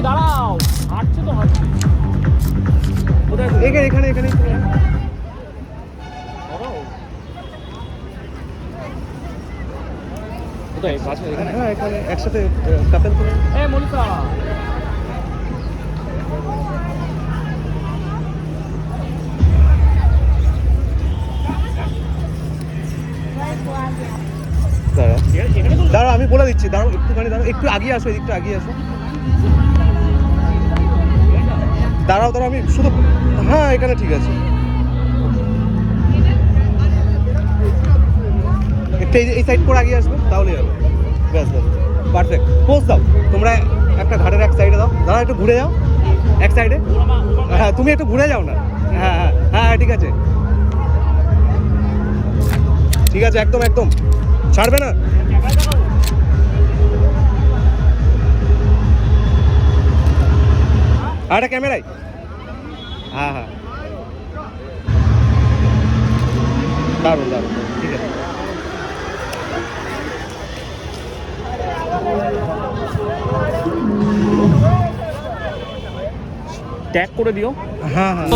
দাঁড়াও, হাঁটছে তো হাঁটছে। কোথায় এখানে এখানে এখানে কোথায় কাছে এখানে? হ্যাঁ এখানে একসাথে কাপেল করে। এ মনিকা, দাঁড়াও আমি বলে দিচ্ছি, দাঁড়াও একটুখানি, দাঁড়াও একটু আগিয়ে আসো, একটু আগিয়ে আসো। দাঁড়াও দাঁড়াও আমি শুধু, হ্যাঁ এখানে ঠিক আছে। একটু এই সাইড করে আগিয়ে আসবে তাহলেই হবে। ব্যাস ব্যাস, পারফেক্ট। পোজ দাও তোমরা, একটা ঘাটের এক সাইডে দাও। দাঁড়াও একটু ঘুরে যাও এক সাইডে। হ্যাঁ তুমি একটু ঘুরে যাও না। হ্যাঁ হ্যাঁ হ্যাঁ ঠিক আছে, ঠিক আছে, একদম একদম ছাড়বে না। আর একটা ক্যামেরায়, হ্যাঁ হ্যাঁ দারুণ দারুণ, ঠিক আছে। ট্যাগ করে দিও। हाँ हाँ